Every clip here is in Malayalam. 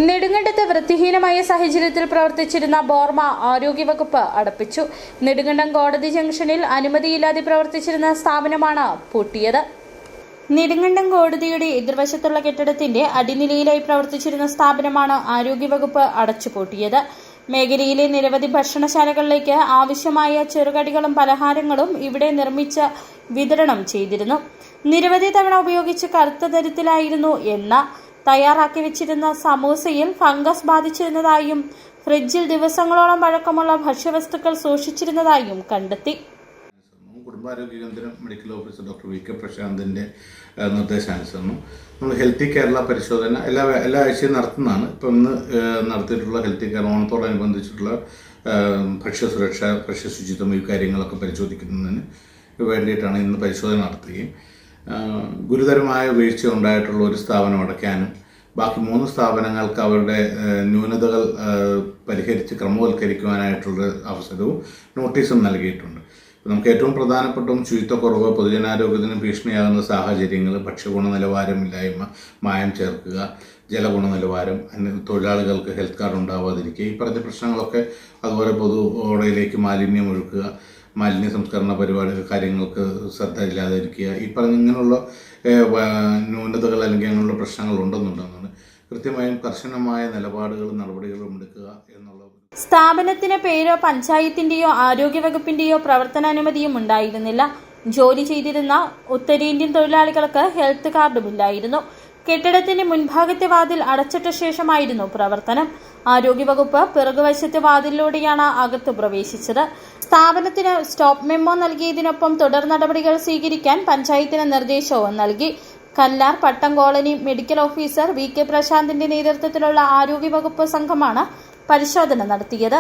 നെടുങ്കണ്ടത്ത് വൃത്തിഹീനമായ സാഹചര്യത്തിൽ പ്രവർത്തിച്ചിരുന്ന ബോർമ ആരോഗ്യവകുപ്പ് അടപ്പിച്ചു. നെടുങ്കണ്ടം കോടതി ജംഗ്ഷനിൽ അനുമതിയില്ലാതെ പ്രവർത്തിച്ചിരുന്ന സ്ഥാപനമാണ് പൂട്ടിയത്. നെടുങ്കണ്ടം കോടതിയുടെ എതിർവശത്തുള്ള കെട്ടിടത്തിന്റെ അടിനിലയിലായി പ്രവർത്തിച്ചിരുന്ന സ്ഥാപനമാണ് ആരോഗ്യവകുപ്പ് അടച്ചുപൂട്ടിയത്. മേഖലയിലെ നിരവധി ഭക്ഷണശാലകളിലേക്ക് ആവശ്യമായ ചെറുകടികളും പലഹാരങ്ങളും ഇവിടെ നിർമ്മിച്ച് വിതരണം ചെയ്തിരുന്നു. നിരവധി തവണ ഉപയോഗിച്ച് കറുത്ത തരത്തിലായിരുന്നു എണ്ണ. തയ്യാറാക്കി വെച്ചിരുന്ന സമൂസയിൽ ഫംഗസ് ബാധിച്ചിരുന്നതായും ഫ്രിഡ്ജിൽ ദിവസങ്ങളോളം പഴക്കമുള്ള ഭക്ഷ്യവസ്തുക്കൾ സൂക്ഷിച്ചിരുന്നതായും കണ്ടെത്തി. കുടുംബാരോഗ്യ കേന്ദ്രം medical officer doctor V K പ്രശാന്തിൻ്റെ നിർദ്ദേശാനുസരണം നമ്മൾ ഹെൽത്തി കേരള പരിശോധന എല്ലാ ആഴ്ചയും നടത്തുന്നതാണ്. ഇപ്പം ഇന്ന് നടത്തിയിട്ടുള്ള ഹെൽത്തി കേരള ഓണത്തോടനുബന്ധിച്ചിട്ടുള്ള ഭക്ഷ്യസുരക്ഷ, ഭക്ഷ്യശുചിത്വം ഈ കാര്യങ്ങളൊക്കെ പരിശോധിക്കുന്നതിന് വേണ്ടിയിട്ടാണ് ഇന്ന് പരിശോധന നടത്തുകയും ഗുരുതരമായ വീഴ്ച ഉണ്ടായിട്ടുള്ള ഒരു സ്ഥാപനം അടയ്ക്കാനും ബാക്കി 3 സ്ഥാപനങ്ങൾക്ക് അവരുടെ ന്യൂനതകൾ പരിഹരിച്ച് ക്രമവൽക്കരിക്കുവാനായിട്ടുള്ള അവസരവും നോട്ടീസും നൽകിയിട്ടുണ്ട്. നമുക്ക് ഏറ്റവും പ്രധാനപ്പെട്ടതും ശുചിത്വക്കുറവ്, പൊതുജനാരോഗ്യത്തിന് ഭീഷണിയാകുന്ന സാഹചര്യങ്ങൾ, ഭക്ഷ്യഗുണനിലവാരമില്ലായ്മ, മായം ചേർക്കുക, ജലഗുണനിലവാരം, തൊഴിലാളികൾക്ക് ഹെൽത്ത് കാർഡ് ഉണ്ടാവാതിരിക്കുക, ഈ പറഞ്ഞ പ്രശ്നങ്ങളൊക്കെ, അതുപോലെ പൊതു ഓടയിലേക്ക് മാലിന്യം ഒഴുക്കുക, മാലിന്യ സംസ്കരണ പരിപാടികൾ കാര്യങ്ങൾക്ക് ശ്രദ്ധ ഇല്ലാതിരിക്കുക, ഈ പറഞ്ഞ ഇങ്ങനെയുള്ള ന്യൂനതകൾ അല്ലെങ്കിൽ അങ്ങനെയുള്ള പ്രശ്നങ്ങൾ ഉണ്ടെന്നുണ്ടെന്നാണ് കൃത്യമായും കർശനമായ നിലപാടുകളും നടപടികളും എടുക്കുക എന്നുള്ളത്. സ്ഥാപനത്തിന് പേരോ പഞ്ചായത്തിന്റെയോ ആരോഗ്യവകുപ്പിന്റെയോ പ്രവർത്തനാനുമതിയും ഉണ്ടായിരുന്നില്ല. ജോലി ചെയ്തിരുന്ന ഉത്തരേന്ത്യൻ തൊഴിലാളികൾക്ക് ഹെൽത്ത് കാർഡുമില്ലായിരുന്നു. കെട്ടിടത്തിന്റെ മുൻഭാഗത്തെ വാതിൽ അടച്ചിട്ട ശേഷമായിരുന്നു പ്രവർത്തനം. ആരോഗ്യവകുപ്പ് പിറകുവശത്തെ വാതിലിലൂടെയാണ് അകത്ത് പ്രവേശിച്ചത്. സ്ഥാപനത്തിന് സ്റ്റോപ്പ് മെമ്മോ നൽകിയതിനൊപ്പം തുടർ നടപടികൾ സ്വീകരിക്കാൻ പഞ്ചായത്തിന് നിർദ്ദേശവും നൽകി. Kallar Pattam colony medical officer V K പ്രശാന്തിന്റെ നേതൃത്വത്തിലുള്ള ആരോഗ്യവകുപ്പ് സംഘമാണ് പരിശോധന നടത്തിയത്.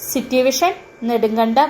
City vision, Nedumkandam.